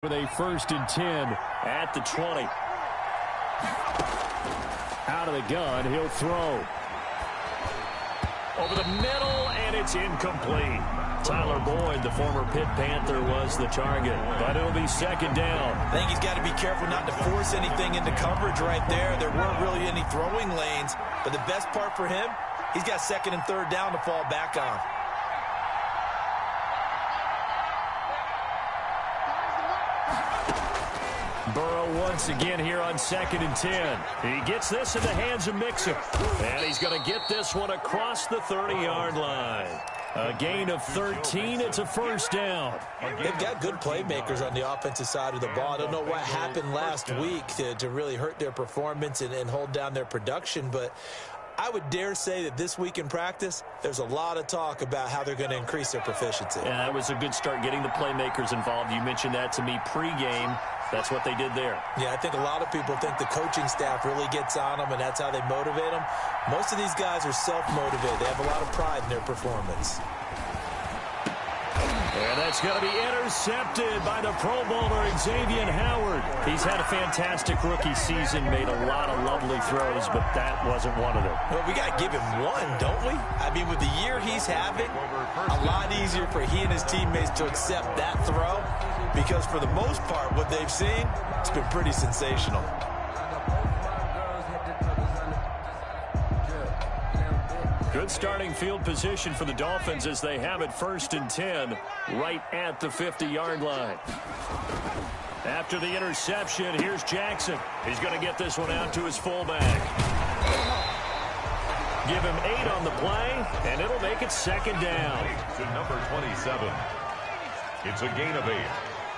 With a 1st and 10 at the 20. Out of the gun, he'll throw. Over the middle, and it's incomplete. Tyler Boyd, the former Pitt Panther, was the target, but it'll be 2nd down. I think he's got to be careful not to force anything into coverage right there. There weren't really any throwing lanes, but the best part for him, he's got 2nd and 3rd down to fall back on. Burrow once again here on 2nd and 10. He gets this in the hands of Mixon. And he's going to get this one across the 30-yard line. A gain of 13. It's a 1st down. They've got good playmakers on the offensive side of the ball. I don't know what happened last week to really hurt their performance and hold down their production, but I would dare say that this week in practice, there's a lot of talk about how they're going to increase their proficiency. Yeah, that was a good start getting the playmakers involved. You mentioned that to me pregame. That's what they did there. Yeah, I think a lot of people think the coaching staff really gets on them, and that's how they motivate them. Most of these guys are self-motivated. They have a lot of pride in their performance. And that's going to be intercepted by the Pro Bowler, Xavier Howard. He's had a fantastic rookie season, made a lot of lovely throws, but that wasn't one of them. Well, we got to give him one, don't we? I mean, with the year he's having, a lot easier for he and his teammates to accept that throw, because for the most part, what they've seen, it's been pretty sensational. Good starting field position for the Dolphins as they have it 1st and 10 right at the 50-yard line. After the interception, here's Jackson. He's going to get this one out to his fullback. Give him 8 on the play, and it'll make it 2nd down. To number 27. It's a gain of 8.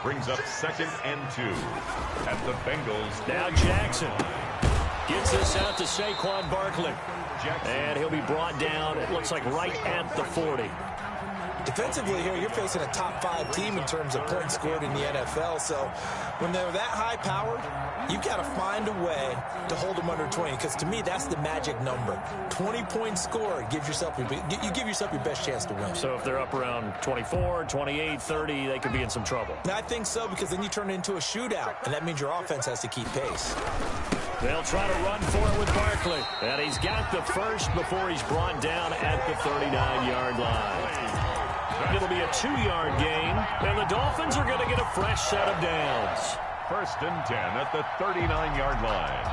Brings up 2nd and 2 at the Bengals. Now Jackson gets this out to Saquon Barkley. And he'll be brought down, it looks like, right at the 40. Defensively here, you're facing a top-5 team in terms of points scored in the NFL. So when they're that high-powered, you've got to find a way to hold them under 20. Because to me, that's the magic number. 20 points scored gives yourself you give yourself your best chance to win. So if they're up around 24, 28, 30, they could be in some trouble. And I think so, because then you turn it into a shootout, and that means your offense has to keep pace. They'll try to run for it with Barkley. And he's got the first before he's brought down at the 39-yard line. It'll be a 2-yard gain, and the Dolphins are going to get a fresh set of downs. 1st and 10 at the 39-yard line.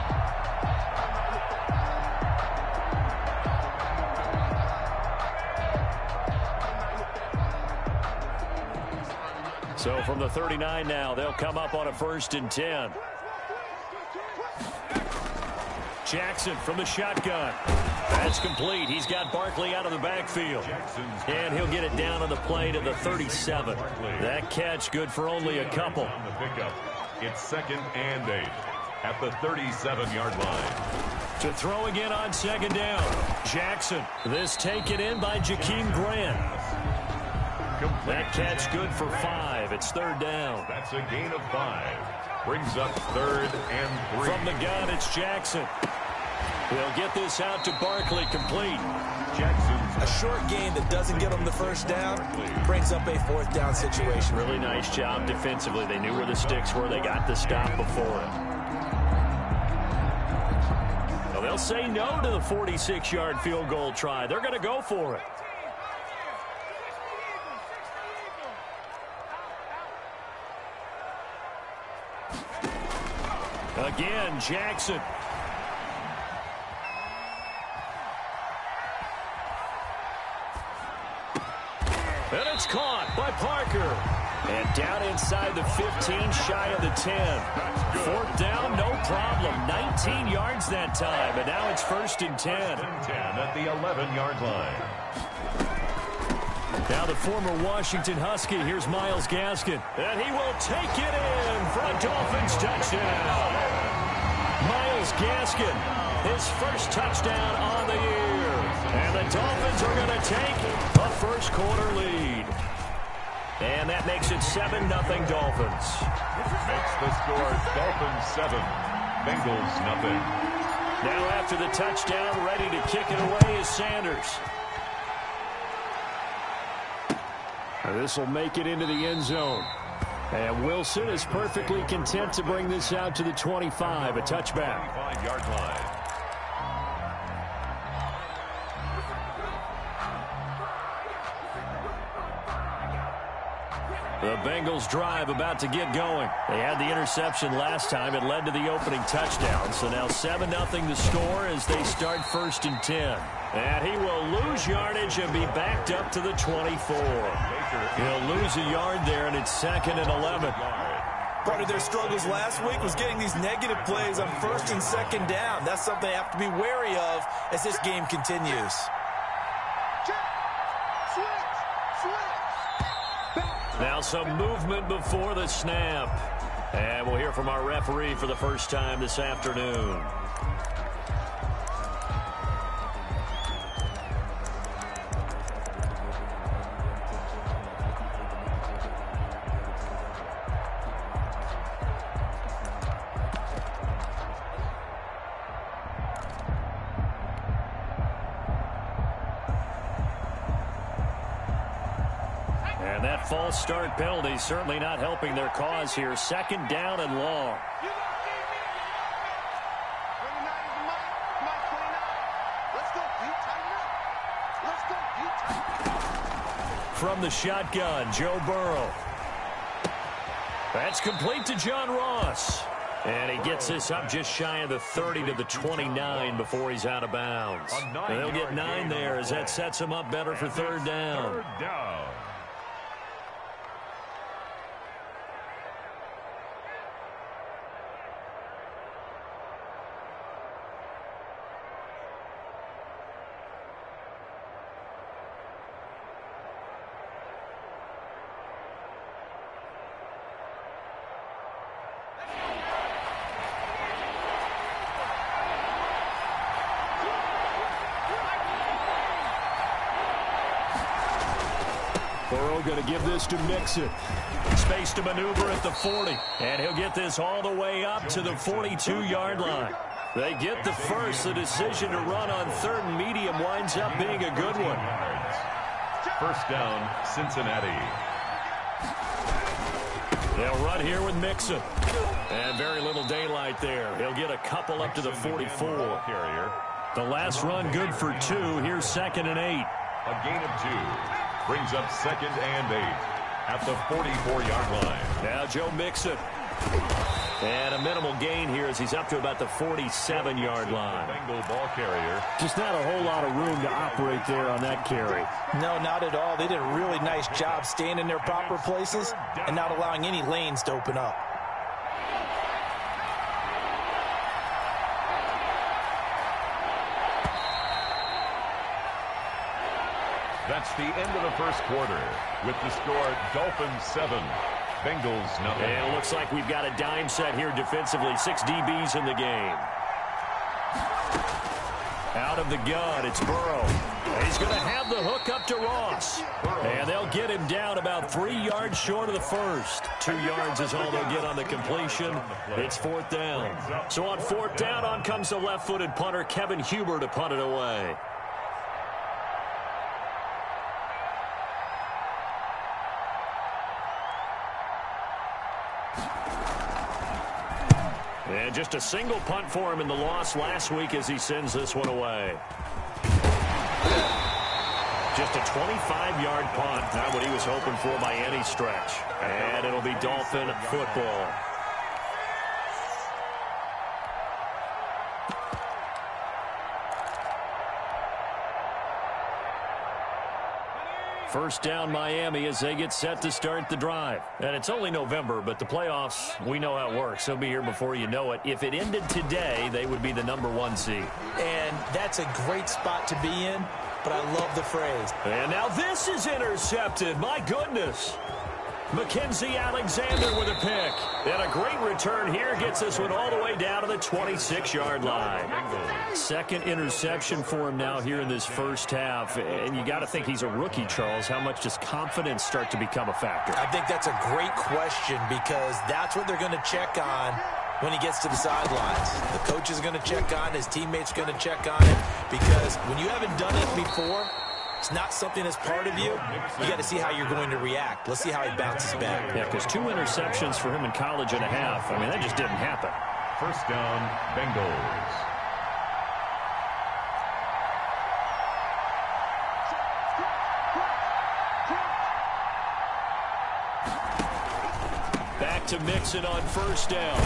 So from the 39 now, they'll come up on a 1st and 10. Jackson from the shotgun. That's complete. He's got Barkley out of the backfield. And he'll get it down on the play to the 37. That catch good for only a couple. On the pickup, it's 2nd and 8 at the 37-yard line. To throw again on 2nd down. Jackson. This taken in by Jakeem Grant. That catch good for 5. It's 3rd down. That's a gain of 5. Brings up 3rd and 3. From the gun, it's Jackson. They'll get this out to Barkley, complete. Jackson's a short gain that doesn't get them the 1st down, brings up a 4th down situation. Really nice job defensively. They knew where the sticks were. They got the stop before it. Well, they'll say no to the 46-yard field goal try. They're going to go for it. Again, Jackson. And it's caught by Parker. And down inside the 15, shy of the 10. 4th down, no problem. 19 yards that time, and now it's 1st and 10. 1st and 10 at the 11-yard line. Now the former Washington Husky, here's Myles Gaskin. And he will take it in for a Dolphins touchdown. Myles Gaskin, his first touchdown on the year. And the Dolphins are going to take a 1st quarter lead. And that makes it 7-0 Dolphins. Makes the score Dolphins 7, Bengals 0. Now after the touchdown, ready to kick it away is Sanders. This will make it into the end zone. And Wilson is perfectly content to bring this out to the 25, a touchback. 25-yard line. The Bengals drive about to get going. They had the interception last time. It led to the opening touchdown. So now 7-0 the score as they start 1st and 10. And he will lose yardage and be backed up to the 24. He'll lose a yard there, and it's 2nd and 11. Part of their struggles last week was getting these negative plays on 1st and 2nd down. That's something they have to be wary of as this game continues. Now some movement before the snap. And we'll hear from our referee for the first time this afternoon. And that false start penalty certainly not helping their cause here. 2nd down and long. From the shotgun, Joe Burrow. That's complete to John Ross. And he gets this up just shy of the 30 to the 29 before he's out of bounds. They'll get 9 there as that sets him up better for 3rd down. 3rd down. Burrow going to give this to Mixon. Space to maneuver at the 40. And he'll get this all the way up to the 42-yard line. They get the first. The decision to run on 3rd and medium winds up being a good one. 1st down, Cincinnati. They'll run here with Mixon. And very little daylight there. He'll get a couple up to the 44. Carrier. The last run good for 2. Here's 2nd and 8. A gain of 2. Brings up 2nd and 8 at the 44-yard line. Now Joe Mixon. And a minimal gain here as he's up to about the 47-yard line. Bengal ball carrier. Just not a whole lot of room to operate there on that carry. No, not at all. They did a really nice job staying in their proper places and not allowing any lanes to open up. That's the end of the 1st quarter with the score Dolphins 7, Bengals 0. And it looks like we've got a dime set here defensively. 6 DBs in the game. Out of the gun, it's Burrow. He's going to have the hook up to Ross. And they'll get him down about 3 yards short of the first. 2 yards is all they'll get on the completion. It's 4th down. So on 4th down, on comes the left-footed punter, Kevin Huber, to punt it away. And just a single punt for him in the loss last week as he sends this one away. Just a 25-yard punt. Not what he was hoping for by any stretch. And it'll be Dolphin football. First down Miami as they get set to start the drive. And it's only November, but the playoffs, we know how it works. They'll be here before you know it. If it ended today, they would be the #1 seed. And that's a great spot to be in, but I love the phrase. And now this is intercepted. My goodness. Mackenzie Alexander with a pick. And a great return here gets this one all the way down to the 26-yard line. 2nd interception for him now here in this 1st half. And you got to think he's a rookie, Charles. How much does confidence start to become a factor? I think that's a great question because that's what they're going to check on when he gets to the sidelines. The coach is going to check on, his teammates are going to check on it because when you haven't done it before, it's not something that's part of you, you got to see how you're going to react. Let's see how he bounces back. Yeah, because 2 interceptions for him in college and a half. I mean, that just didn't happen. First down, Bengals. Back to Mixon on first down.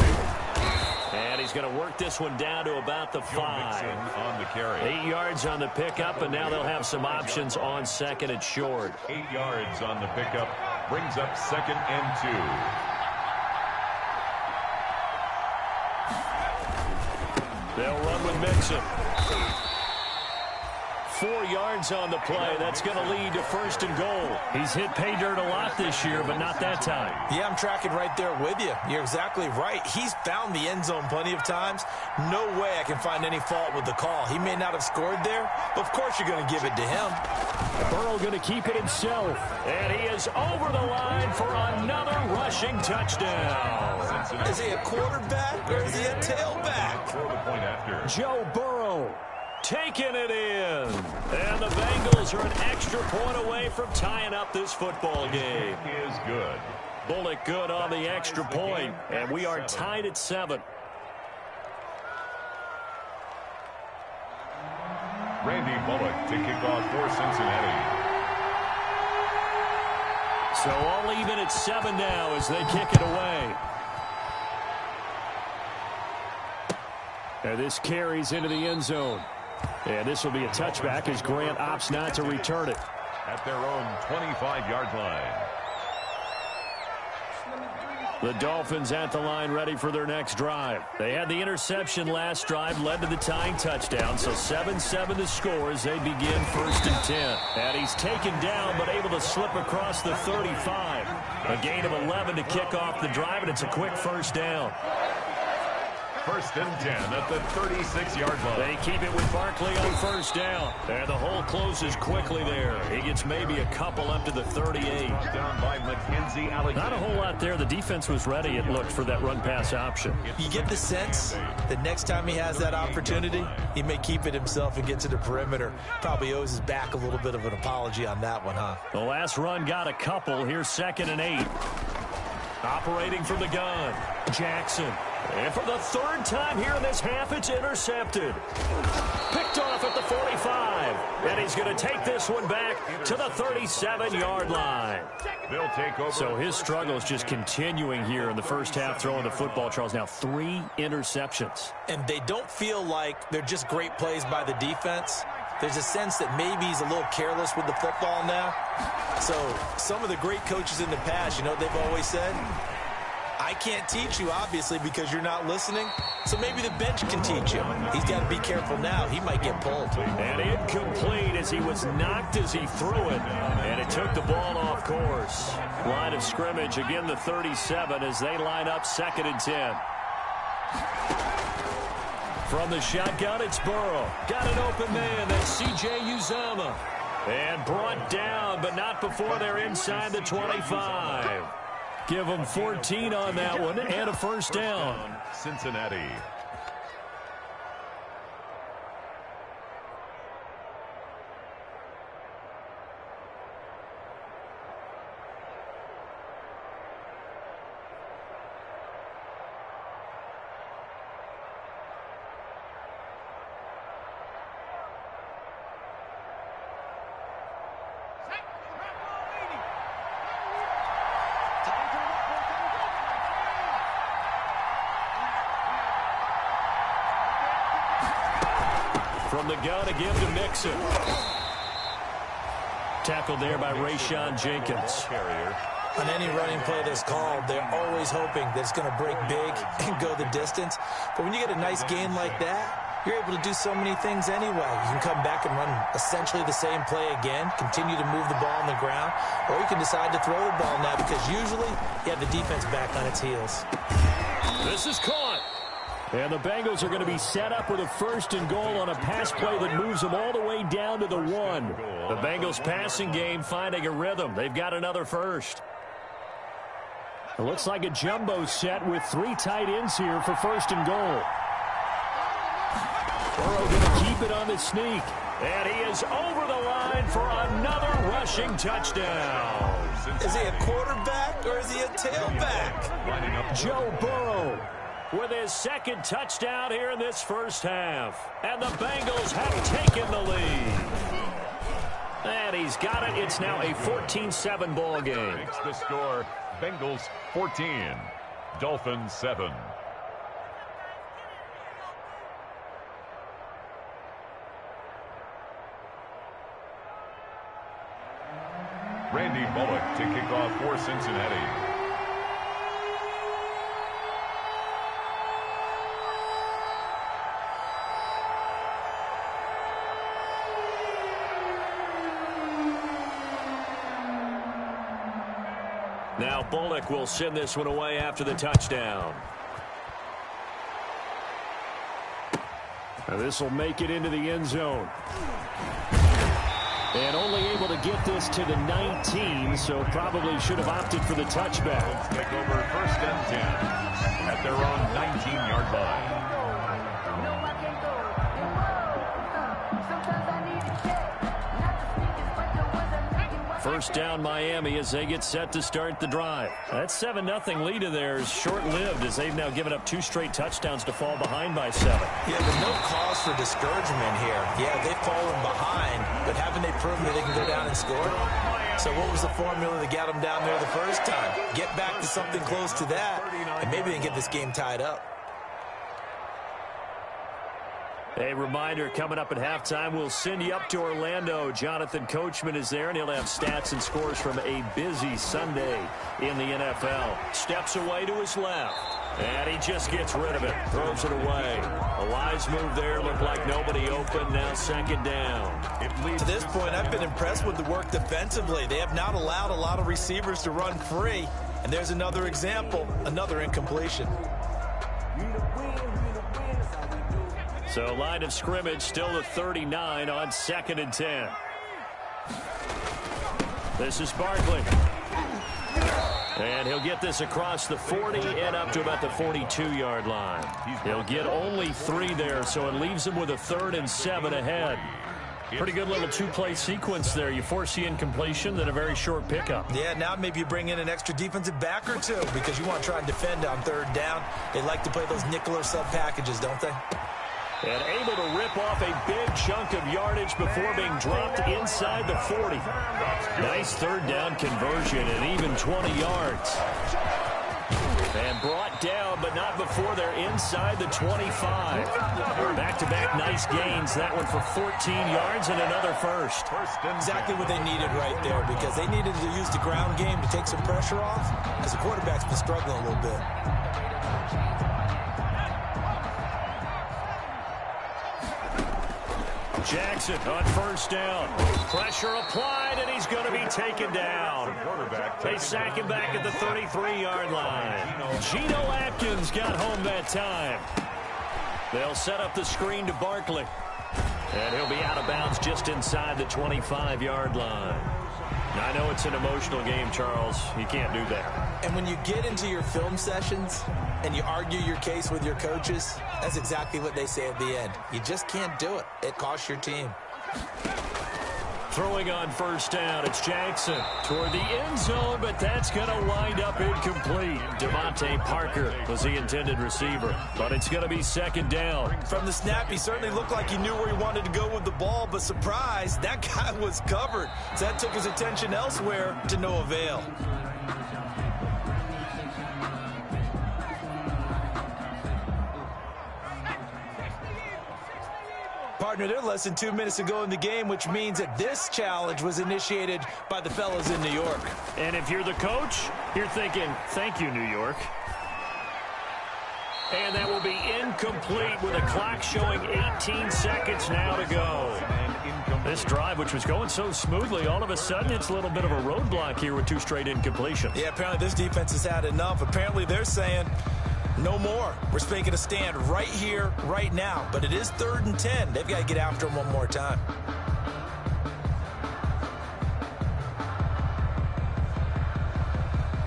And he's going to work this one down to about the 5. On the carry. 8 yards on the pickup, and now they'll have some options on second and short. 8 yards on the pickup. Brings up second and 2. They'll run with Mixon. 4 yards on the play. That's going to lead to first and goal. He's hit pay dirt a lot this year, but not that time. Yeah, I'm tracking right there with you. You're exactly right. He's found the end zone plenty of times. No way I can find any fault with the call. He may not have scored there, but of course you're going to give it to him. Burrow going to keep it himself. And he is over the line for another rushing touchdown. Is he a quarterback or is he a tailback? For the point after. Joe Burrow taking it in. And the Bengals are an extra point away from tying up this football game. Is good. Bullock good on the extra point, and we are tied at 7. Randy Bullock to kick off for Cincinnati. So all even at 7 now as they kick it away. And this carries into the end zone. And this will be a touchback as Grant opts not to return it. At their own 25-yard line. The Dolphins at the line ready for their next drive. They had the interception last drive, led to the tying touchdown. So 7-7 the score as they begin first and 10. And he's taken down but able to slip across the 35. A gain of 11 to kick off the drive, and it's a quick first down. First and 10 at the 36-yard line. They keep it with Barkley on first down. And the hole closes quickly there. He gets maybe a couple up to the 38. Down by Mackenzie Alexander. Not a whole lot there. The defense was ready, it looked, for that run-pass option. You get the sense that next time he has that opportunity, he may keep it himself and get to the perimeter. Probably owes his back a little bit of an apology on that one, huh? The last run got a couple. Here's second and 8. Operating from the gun, Jackson. And for the 3rd time here in this half, it's intercepted. Picked off at the 45. And he's going to take this one back to the 37-yard line. They'll take over. So his struggle is just continuing here in the first half, throwing the football, Charles. Now 3 interceptions. And they don't feel like they're just great plays by the defense. There's a sense that maybe he's a little careless with the football now. So some of the great coaches in the past, you know what they've always said? I can't teach you, obviously, because you're not listening. So maybe the bench can teach you. He's got to be careful now. He might get pulled. And incomplete as he was knocked as he threw it. And it took the ball off course. Line of scrimmage, again the 37 as they line up second and 10. From the shotgun, it's Burrow. Got an open man. That's C.J. Uzomah. And brought down, but not before they're inside the 25. Give them 14 on that one and a first down. Cincinnati. From the gun, a give to Mixon. Tackled there by Rayshon Jenkins. On any running play that's called, they're always hoping that it's going to break big and go the distance. But when you get a nice gain like that, you're able to do so many things anyway. You can come back and run essentially the same play again, continue to move the ball on the ground, or you can decide to throw the ball now because usually you have the defense back on its heels. This is caught. And the Bengals are going to be set up with a first and goal on a pass play that moves them all the way down to the 1. The Bengals passing game finding a rhythm. They've got another first. It looks like a jumbo set with 3 tight ends here for first and goal. Burrow going to keep it on the sneak. And he is over the line for another rushing touchdown. Is he a quarterback or is he a tailback? Joe Burrow with his second touchdown here in this first half. And the Bengals have taken the lead. And he's got it. It's now a 14-7 ball game. Makes the score Bengals 14, Dolphins 7. Randy Bullock to kick off for Cincinnati. Now Bullock will send this one away after the touchdown. Now this will make it into the end zone. And only able to get this to the 19, so probably should have opted for the touchback. Take over first and 10 at their own 19-yard line. First down Miami as they get set to start the drive. That 7-0 lead of theirs short-lived as they've now given up 2 straight touchdowns to fall behind by 7. Yeah, but no cause for discouragement here. Yeah, they've fallen behind, but haven't they proven that they can go down and score? So what was the formula that got them down there the first time? Get back to something close to that, and maybe they can get this game tied up. A reminder, coming up at halftime, we'll send you up to Orlando. Jonathan Coachman is there, and he'll have stats and scores from a busy Sunday in the NFL. Steps away to his left, and he just gets rid of it, throws it away. A wise move there, looked like nobody open, now second down. To this point, I've been impressed with the work defensively. They have not allowed a lot of receivers to run free, and there's another example, another incompletion. So line of scrimmage still the 39 on 2nd and 10. This is Barkley. And he'll get this across the 40 and up to about the 42-yard line. He'll get only 3 there, so it leaves him with a 3rd and 7 ahead. Pretty good little 2-play sequence there. You force the incompletion, then a very short pickup. Yeah, now maybe you bring in an extra defensive back or two because you want to try and defend on 3rd down. They like to play those nickel or sub packages, don't they? And able to rip off a big chunk of yardage before being dropped inside the 40. Nice 3rd down conversion and even 20 yards. And brought down, but not before they're inside the 25. Back-to-back nice gains. That one for 14 yards and another first. Exactly what they needed right there because they needed to use the ground game to take some pressure off because the quarterback's been struggling a little bit. Jackson on 1st down. Pressure applied, and he's going to be taken down. They sack him back at the 33-yard line. Geno Atkins got home that time. They'll set up the screen to Barkley. And he'll be out of bounds just inside the 25-yard line. Now, I know it's an emotional game, Charles. You can't do that. And when you get into your film sessions and you argue your case with your coaches, that's exactly what they say at the end. You just can't do it. It costs your team. Throwing on 1st down, it's Jackson toward the end zone, but that's going to wind up incomplete. Devontae Parker was the intended receiver, but it's going to be 2nd down. From the snap, he certainly looked like he knew where he wanted to go with the ball, but surprise, that guy was covered. So that took his attention elsewhere to no avail. Partner, they're less than 2 minutes to go in the game, which means that this challenge was initiated by the fellas in New York. And if you're the coach, you're thinking, thank you, New York. And that will be incomplete with a clock showing 18 seconds now to go. This drive, which was going so smoothly, all of a sudden it's a little bit of a roadblock here with 2 straight incompletions. Yeah, apparently this defense has had enough. Apparently they're saying, no more. We're making a stand right here, right now. But it is 3rd and 10. They've got to get after him one more time.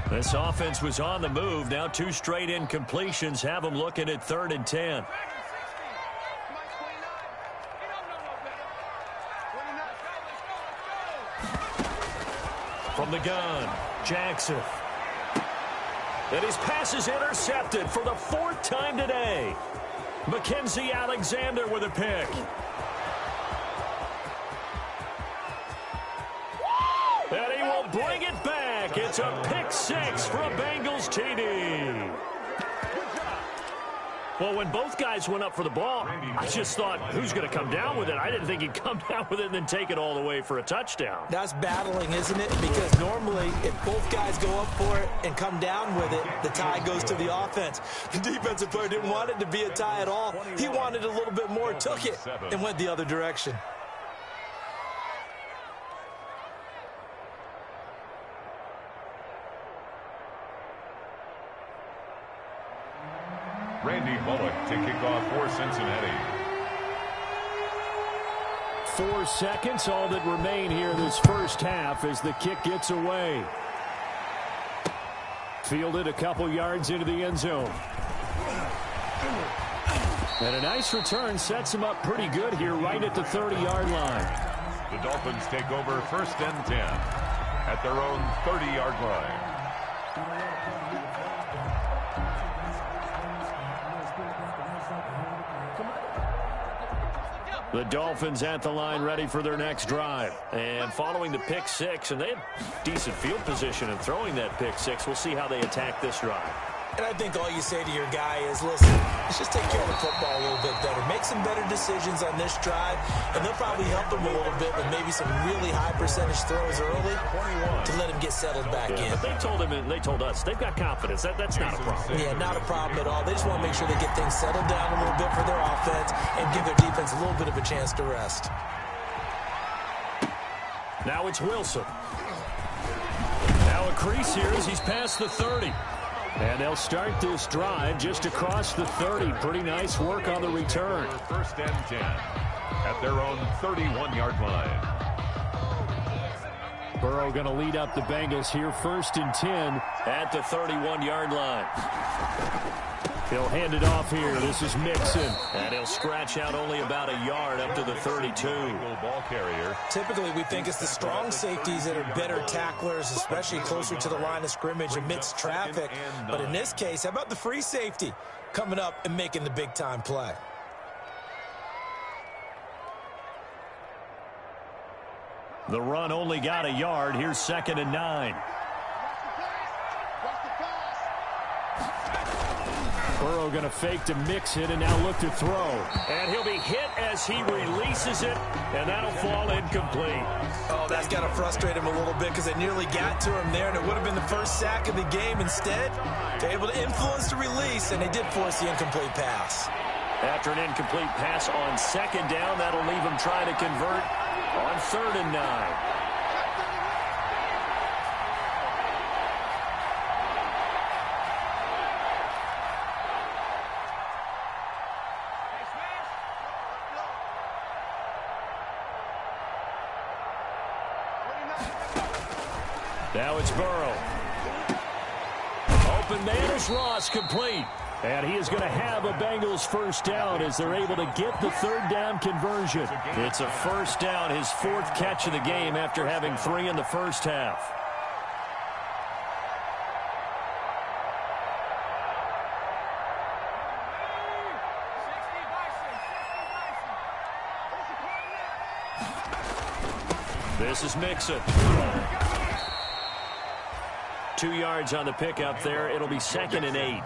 This offense was on the move. Now 2 straight incompletions have them looking at 3rd and 10. From the gun, Jackson. And his pass is intercepted for the 4th time today. Mackenzie Alexander with a pick. And he will bring it back. It's a pick 6 for a Bengals TD. Well, when both guys went up for the ball, I just thought, who's going to come down with it? I didn't think he'd come down with it and then take it all the way for a touchdown. That's battling, isn't it? Because normally, if both guys go up for it and come down with it, the tie goes to the offense. The defensive player didn't want it to be a tie at all. He wanted a little bit more, took it, and went the other direction. Randy Bullock to kick off for Cincinnati. 4 seconds, all that remain here this first half as the kick gets away. Fielded a couple yards into the end zone. And a nice return sets him up pretty good here right at the 30-yard line. The Dolphins take over 1st and 10 at their own 30-yard line. The Dolphins at the line ready for their next drive. And following the pick 6, and they have decent field position in throwing that pick 6. We'll see how they attack this drive. And I think all you say to your guy is, listen, let's just take care of the football a little bit better. Make some better decisions on this drive, and they'll probably help him a little bit with maybe some really high percentage throws early to let him get settled back in. But they told him, and they told us, they've got confidence. That's not a problem. Yeah, not a problem at all. They just want to make sure they get things settled down a little bit for their offense and give their defense a little bit of a chance to rest. Now it's Wilson. Now a crease here as he's past the 30. And they'll start this drive just across the 30. Pretty nice work on the return. 1st and 10 at their own 31-yard line. Burrow going to lead up the Bengals here 1st and 10 at the 31-yard line. He'll hand it off here. This is Mixon. And he'll scratch out only about a yard up to the 32. Ball carrier. Typically, we think it's the strong safeties that are better tacklers, especially closer to the line of scrimmage amidst traffic. But in this case, how about the free safety coming up and making the big-time play? The run only got a yard. Here's 2nd and 9. Burrow going to fake to mix it and now look to throw. And he'll be hit as he releases it, and that'll fall incomplete. Oh, that's got to frustrate him a little bit because they nearly got to him there, and it would have been the first sack of the game. Instead, they're able to influence the release, and they did force the incomplete pass. After an incomplete pass on 2nd down, that'll leave him trying to convert on 3rd and 9. Now it's Burrow. Open man is Ross, complete. And he is going to have a Bengals 1st down as they're able to get the 3rd down conversion. It's a 1st down, his 4th catch of the game after having 3 in the first half. This is Mixon. 2 yards on the pickup there. It'll be 2nd and 8.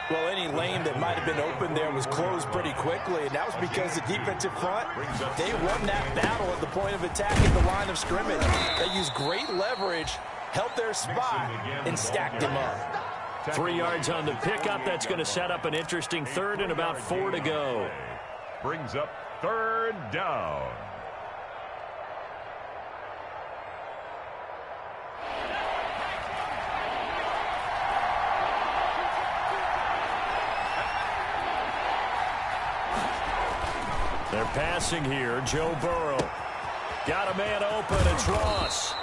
Well, any lane that might have been open there was closed pretty quickly, and that was because the defensive front, they won that battle at the point of attack at the line of scrimmage. They used great leverage, held their spot, and stacked him up. 3 yards on the pickup. That's going to set up an interesting 3rd and about 4 to go. Brings up 3rd down. They're passing here. Joe Burrow. Got a man open. It's Ross.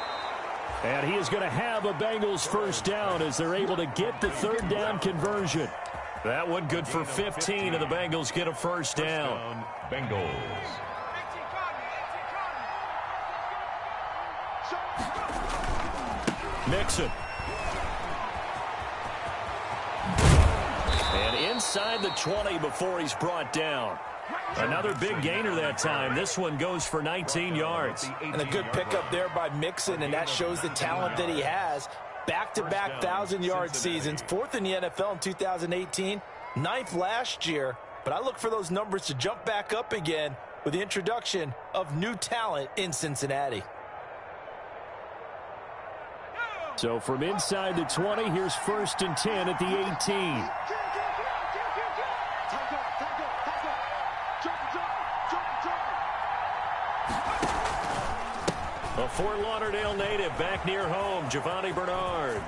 And he is going to have a Bengals 1st down as they're able to get the 3rd down conversion. That one good for 15, and the Bengals get a 1st down. Bengals. Mixon. And inside the 20 before he's brought down. Another big gainer that time. This one goes for 19 yards. And a good pickup there by Mixon, and that shows the talent that he has. Back-to-back 1,000-yard seasons, 4th in the NFL in 2018, 9th last year. But I look for those numbers to jump back up again with the introduction of new talent in Cincinnati. So from inside the 20, here's 1st and 10 at the 18. A Fort Lauderdale native back near home, Giovanni Bernard.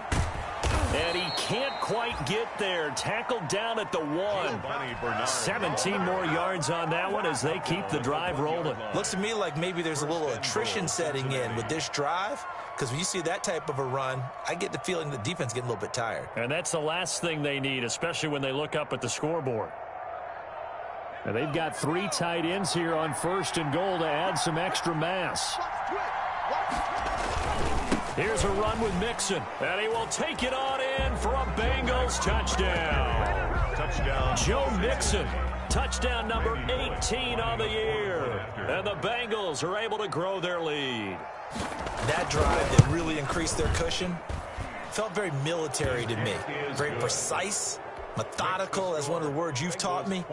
And he can't quite get there. Tackled down at the 1. 17 more yards on that one as they keep the drive rolling. Looks to me like maybe there's a little attrition setting in with this drive, because when you see that type of a run, I get the feeling the defense getting a little bit tired. And that's the last thing they need, especially when they look up at the scoreboard. And they've got 3 tight ends here on 1st and goal to add some extra mass. Here's a run with Mixon, and he will take it on in for a Bengals touchdown. Touchdown. Joe Mixon, touchdown number 18 on the year. And the Bengals are able to grow their lead. That drive that really increased their cushion felt very military to me. Very precise, methodical, that's one of the words you've taught me.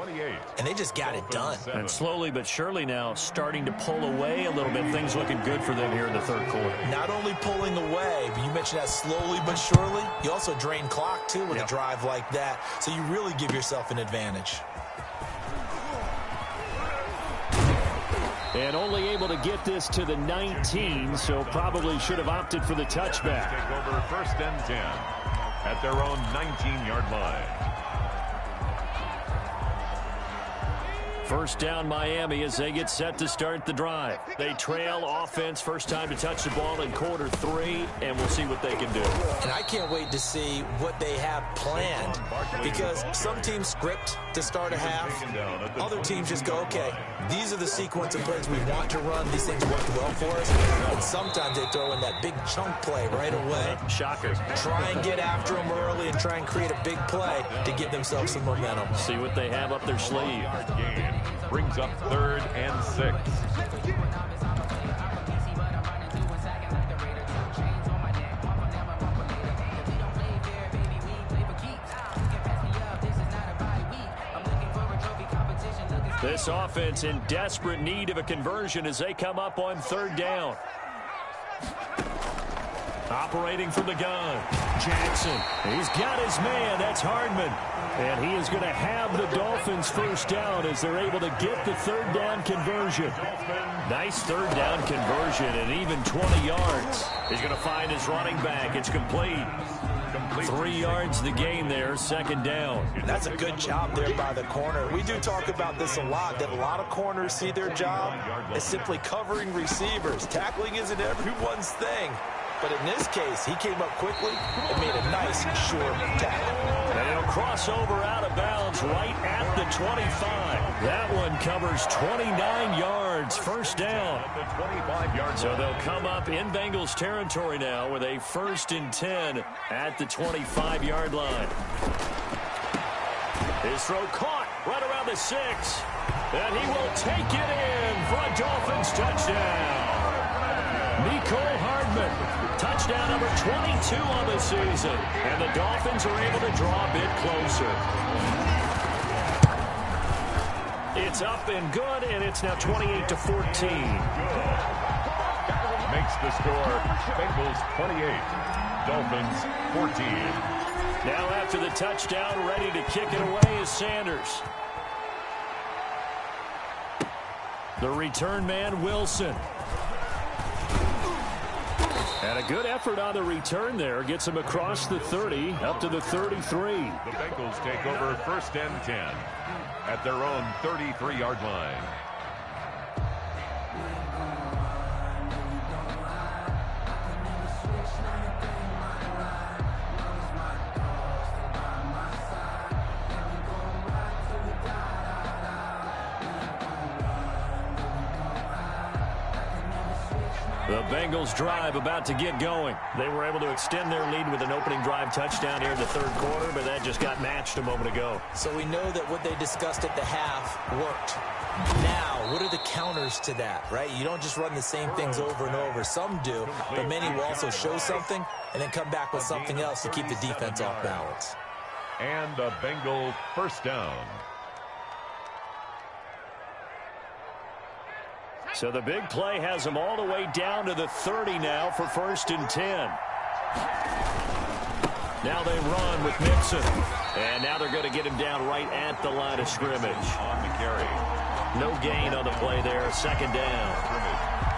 And they just got it done. And slowly but surely now starting to pull away a little bit. Things looking good for them here in the 3rd quarter. Not only pulling away, but you mentioned that slowly but surely. You also drain clock, too, with a drive like that. So you really give yourself an advantage. And only able to get this to the 19, so probably should have opted for the touchback. Take over 1st and 10 at their own 19-yard line. 1st down Miami as they get set to start the drive. They trail offense, first time to touch the ball in quarter 3, and we'll see what they can do. And I can't wait to see what they have planned, because some teams script to start a half. Other teams just go, okay, these are the sequence of plays we want to run. These things work well for us. And sometimes they throw in that big chunk play right away. Shocker. Try and get after them early and try and create a big play to give themselves some momentum. See what they have up their sleeve. Brings up 3rd and 6. This offense in desperate need of a conversion as they come up on 3rd down. Operating from the gun, Jackson. He's got his man. That's Hardman. And he is going to have the Dolphins first down as they're able to get the 3rd down conversion. Nice 3rd down conversion and even 20 yards. He's going to find his running back. It's complete. 3 yards the gain there, 2nd down. That's a good job there by the corner. We do talk about this a lot, that a lot of corners see their job as simply covering receivers. Tackling isn't everyone's thing. But in this case, he came up quickly and made a nice, short tackle. And he'll cross over out of bounds right at the 25. That one covers 29 yards, 1st down. So they'll come up in Bengals territory now with a 1st and 10 at the 25-yard line. His throw caught right around the 6. And he will take it in for a Dolphins touchdown. Mecole Hardman. Touchdown number 22 on the season. And the Dolphins are able to draw a bit closer. It's up and good, and it's now 28-14. Makes the score Bengals 28, Dolphins 14. Now after the touchdown, ready to kick it away is Sanders. The return man, Wilson. And a good effort on the return there. Gets him across the 30, up to the 33. The Bengals take over 1st and 10 at their own 33-yard line. The Bengals drive about to get going. They were able to extend their lead with an opening drive touchdown here in the third quarter, but that just got matched a moment ago. So we know that what they discussed at the half worked. Now, what are the counters to that, right? You don't just run the same things over and over. Some do, but many will also show something and then come back with something else to keep the defense off balance. And a Bengal first down. So the big play has them all the way down to the 30 now for 1st and 10. Now they run with Mixon. And now they're going to get him down right at the line of scrimmage. On the carry. No gain on the play there. 2nd down.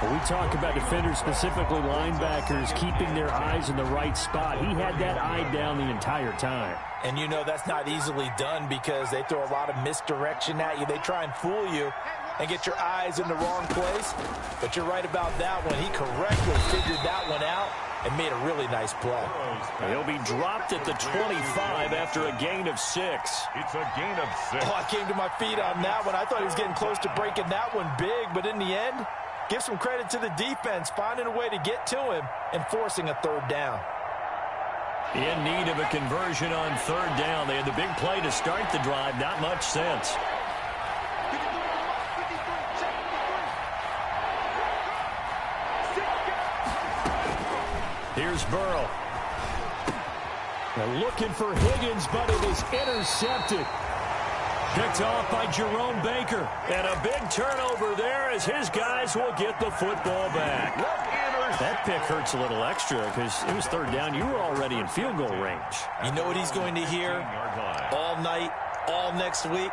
When we talk about defenders, specifically linebackers, keeping their eyes in the right spot. He had that eye down the entire time. And you know that's not easily done because they throw a lot of misdirection at you. They try and fool you and get your eyes in the wrong place. But you're right about that one. He correctly figured that one out and made a really nice play. He'll be dropped at the 25 after a gain of 6. It's a gain of 6. Oh, I came to my feet on that one. I thought he was getting close to breaking that one big, but in the end, give some credit to the defense, finding a way to get to him and forcing a 3rd down. In need of a conversion on 3rd down. They had the big play to start the drive. Not much sense. Here's Burrow. They're looking for Higgins, but it is intercepted. Picked off by Jerome Baker. And a big turnover there as his guys will get the football back. That pick hurts a little extra because it was 3rd down. You were already in field goal range. You know what he's going to hear all night, all next week?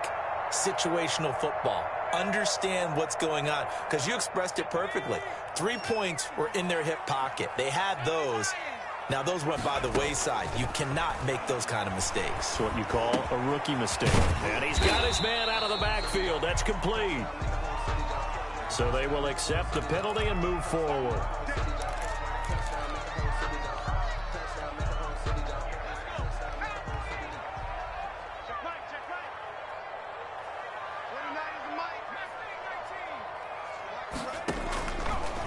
Situational football. Understand what's going on because you expressed it perfectly. 3 points were in their hip pocket. They had those. Now, those went by the wayside. You cannot make those kind of mistakes. It's what you call a rookie mistake. And he's got his man out of the backfield. That's complete. So they will accept the penalty and move forward.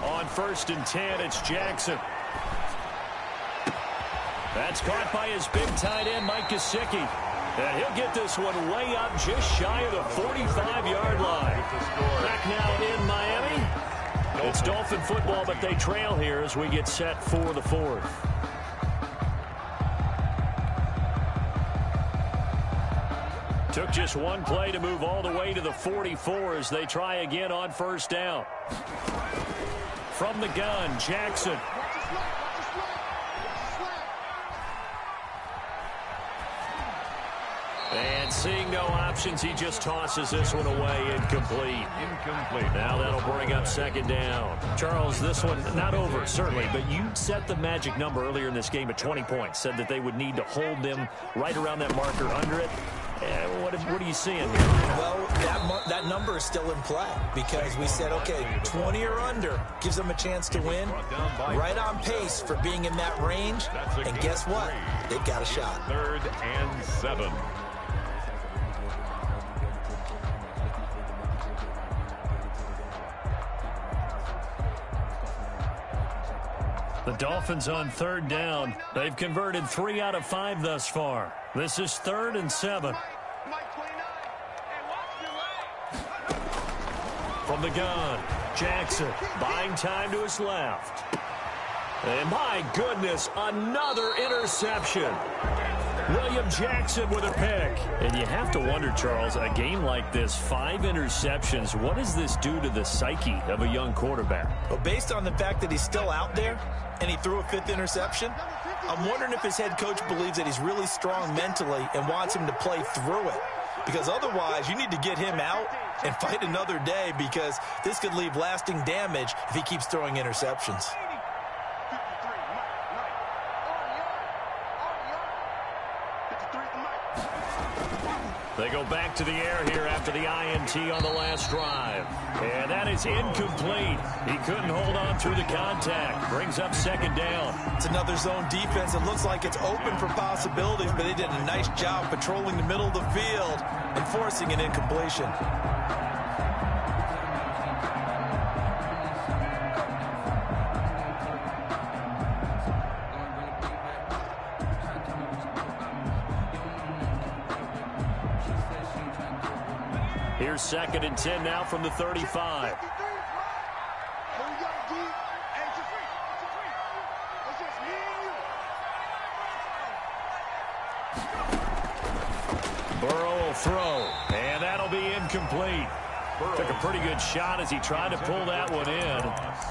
On 1st and 10, it's Jackson. That's caught by his big tight end, Mike Gesicki. And he'll get this one way up just shy of the 45-yard line. Back now in Miami. It's Dolphin football, but they trail here as we get set for the 4th. Took just one play to move all the way to the 44 as they try again on 1st down. From the gun, Jackson. And seeing no options, he just tosses this one away. Incomplete. Now that'll bring up 2nd down. Charles, this one not over, certainly, but you set the magic number earlier in this game at 20 points. Said that they would need to hold them right around that marker under it. What are you seeing here? Well, that number is still in play because we said, okay, 20 or under gives them a chance to win. Right on pace for being in that range. And guess what? They've got a shot. 3rd and 7. The Dolphins on 3rd down. They've converted 3 out of 5 thus far. This is 3rd and 7. From the gun, Jackson buying time to his left. And my goodness, another interception. William Jackson with a pick. And you have to wonder, Charles, a game like this, 5 interceptions, what does this do to the psyche of a young quarterback? Well, based on the fact that he's still out there and he threw a 5th interception, I'm wondering if his head coach believes that he's really strong mentally and wants him to play through it. Because otherwise, you need to get him out and fight another day because this could leave lasting damage if he keeps throwing interceptions. They go back to the air here after the INT on the last drive. And that is incomplete. He couldn't hold on through the contact. Brings up 2nd down. It's another zone defense. It looks like it's open for possibilities, but they did a nice job patrolling the middle of the field and forcing an incompletion. Here's 2nd and 10 now from the 35. Burrow will throw, and that'll be incomplete. Took a pretty good shot as he tried to pull that one in.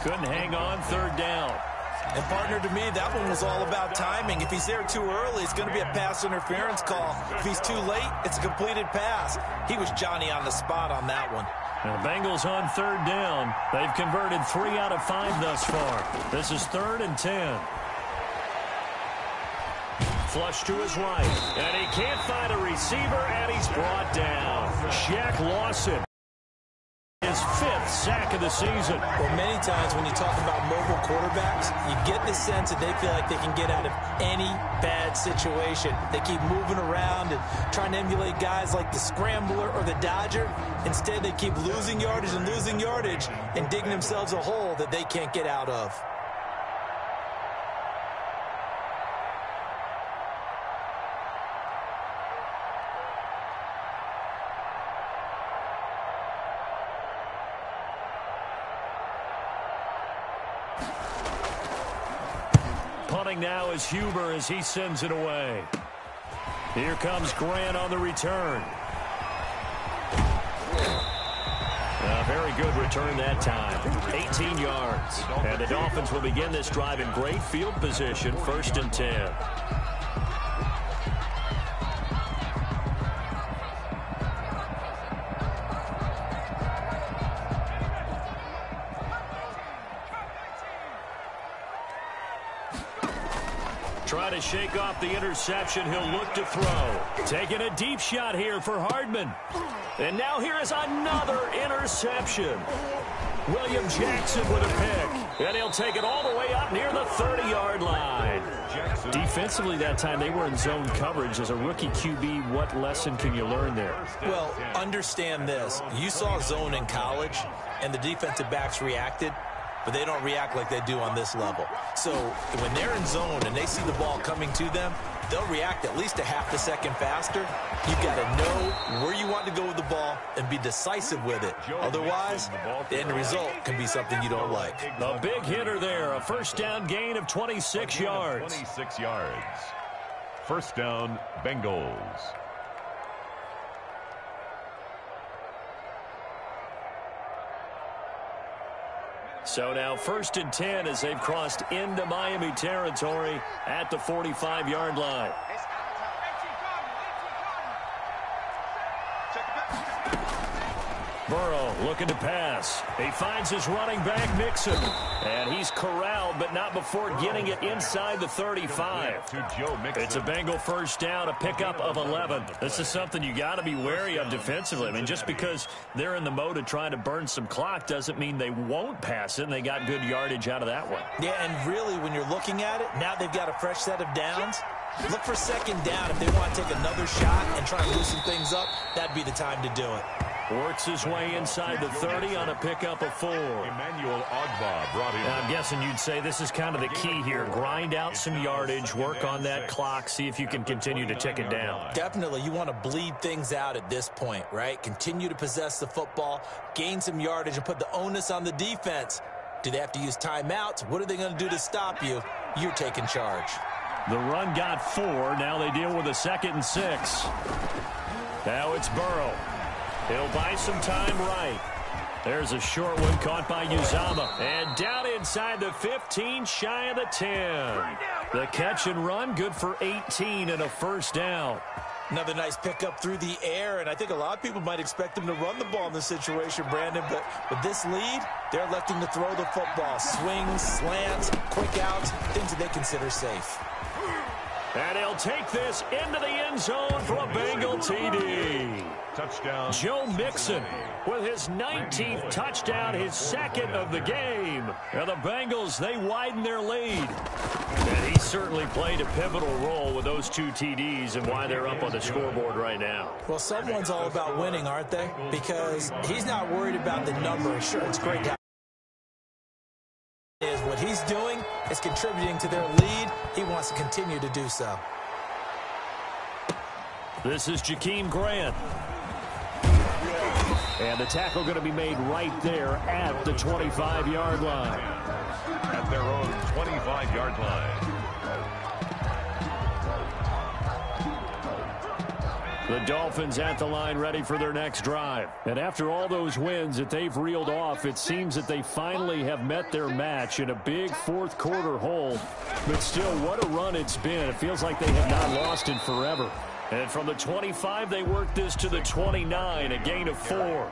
Couldn't hang on, 3rd down. And partner, to me, that one was all about timing. If he's there too early, it's going to be a pass interference call. If he's too late, it's a completed pass. He was Johnny on the spot on that one. And the Bengals on 3rd down. They've converted 3 out of 5 thus far. This is 3rd and 10. Flush to his right. And he can't find a receiver, and he's brought down. Shaq Lawson. His 5th sack of the season. Well, many times when you talk about mobile quarterbacks, you get the sense that they feel like they can get out of any bad situation. They keep moving around and trying to emulate guys like the Scrambler or the Dodger. Instead, they keep losing yardage and digging themselves a hole that they can't get out of. Punting now is Huber as he sends it away. Here comes Grant on the return. A very good return that time. 18 yards. And the Dolphins will begin this drive in great field position, 1st and 10. Try to shake off the interception. He'll look to throw. Taking a deep shot here for Hardman. And now here is another interception. William Jackson with a pick. And he'll take it all the way up near the 30-yard line. Defensively that time, they were in zone coverage. As a rookie QB, what lesson can you learn there? Well, understand this. You saw zone in college, and the defensive backs reacted, but they don't react like they do on this level. So when they're in zone and they see the ball coming to them, they'll react at least a half a second faster. You've got to know where you want to go with the ball and be decisive with it. Otherwise, the end result can be something you don't like. A big hitter there, a 1st down gain of 26 yards. 26 yards. 1st down, Bengals. So now 1st and 10 as they've crossed into Miami territory at the 45-yard line. Burrow looking to pass. He finds his running back, Mixon. And he's corralled, but not before getting it inside the 35. It's a Bengal 1st down, a pickup of 11. This is something you got to be wary of defensively. I mean, just because they're in the mode of trying to burn some clock doesn't mean they won't pass it, and they got good yardage out of that one. Yeah, and really, when you're looking at it, now they've got a fresh set of downs. Look for 2nd down. If they want to take another shot and try and loosen things up, that'd be the time to do it. Works his way inside the 30 on a pickup of 4. Emmanuel Ogbah brought in. I'm guessing you'd say this is kind of the key here. Grind out some yardage, work on that clock, see if you can continue to tick it down. Definitely. You want to bleed things out at this point, right? Continue to possess the football, gain some yardage, and put the onus on the defense. Do they have to use timeouts? What are they going to do to stop you? You're taking charge. The run got 4. Now they deal with a 2nd and 6. Now it's Burrow. He'll buy some time right. There's a short one caught by Uzama. And down inside the 15, shy of the 10. The catch and run, good for 18 and a 1st down. Another nice pickup through the air, and I think a lot of people might expect him to run the ball in this situation, Brandon, but with this lead, they're electing to throw the football. Swings, slants, quick outs, things that they consider safe. And he'll take this into the end zone for a Bengal TD. Touchdown. Joe Mixon with his 19th touchdown, his 2nd of the game. And the Bengals, they widen their lead. And he certainly played a pivotal role with those 2 TDs and why they're up on the scoreboard right now. Well, someone's all about winning, aren't they? Because he's not worried about the number. Sure, it's great to is what he's doing is contributing to their lead. He wants to continue to do so. This is Jakeem Grant. And the tackle going to be made right there at the 25-yard line. At their own 25-yard line. The Dolphins at the line ready for their next drive. And after all those wins that they've reeled off, it seems that they finally have met their match in a big fourth quarter hole. But still, what a run it's been. It feels like they have not lost in forever. And from the 25, they work this to the 29, a gain of 4.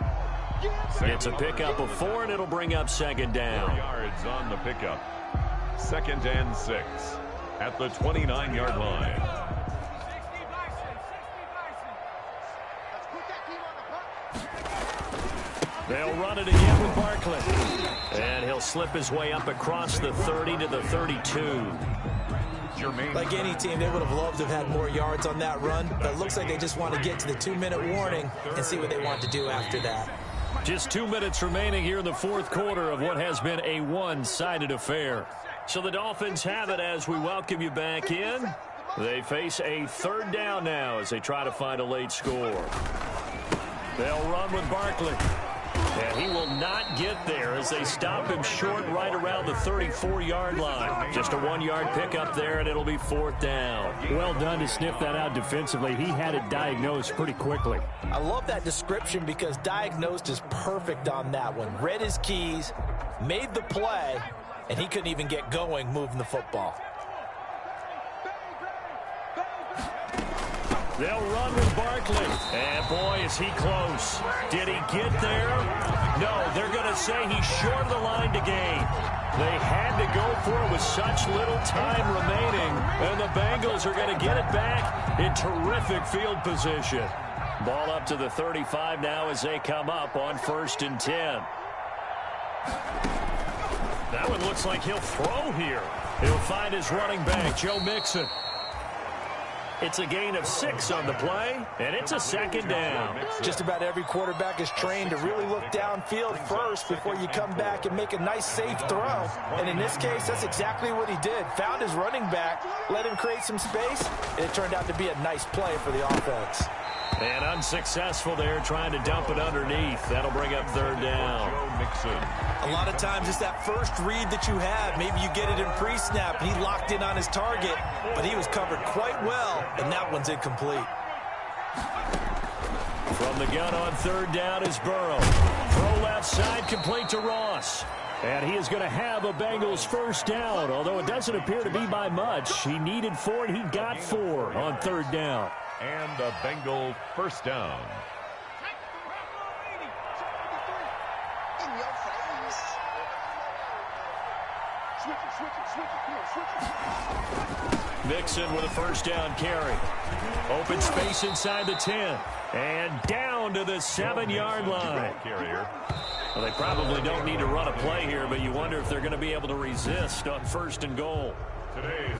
It's a pickup of 4, and it'll bring up second down. 4 yards on the pickup. 2nd and 6 at the 29-yard line. They'll run it again with Barkley. And he'll slip his way up across the 30 to the 32. Like any team, they would have loved to have had more yards on that run, but it looks like they just want to get to the 2-minute warning and see what they want to do after that. Just 2 minutes remaining here in the fourth quarter of what has been a one-sided affair. So the Dolphins have it as we welcome you back in. They face a third down now as they try to find a late score. They'll run with Barkley. And he will not get there as they stop him short right around the 34-yard line. Just a 1-yard pickup there, and it'll be fourth down. Well done to sniff that out defensively. He had it diagnosed pretty quickly. I love that description because diagnosed is perfect on that one. Read his keys, made the play, and he couldn't even get going moving the football. They'll run with Barkley. And, boy, is he close. Did he get there? No, they're going to say he's short of the line to gain. They had to go for it with such little time remaining. And the Bengals are going to get it back in terrific field position. Ball up to the 35 now as they come up on 1st and 10. That one looks like he'll throw here. He'll find his running back, Joe Mixon. It's a gain of 6 on the play, and it's a second down. Just about every quarterback is trained to really look downfield first before you come back and make a nice, safe throw. And in this case, that's exactly what he did. Found his running back, let him create some space, and it turned out to be a nice play for the offense. And unsuccessful there, trying to dump it underneath. That'll bring up third down. A lot of times it's that first read that you have. Maybe you get it in pre-snap. He locked in on his target, but he was covered quite well, and that one's incomplete. From the gun on third down is Burrow. Throw left side, complete to Ross. And he is going to have a Bengals first down, although it doesn't appear to be by much. He needed 4, and he got 4 on third down. And a Bengal first down. Mixon with a first down carry. Open space inside the 10. And down to the 7-yard line. Well, they probably don't need to run a play here, but you wonder if they're going to be able to resist on 1st and goal. Today.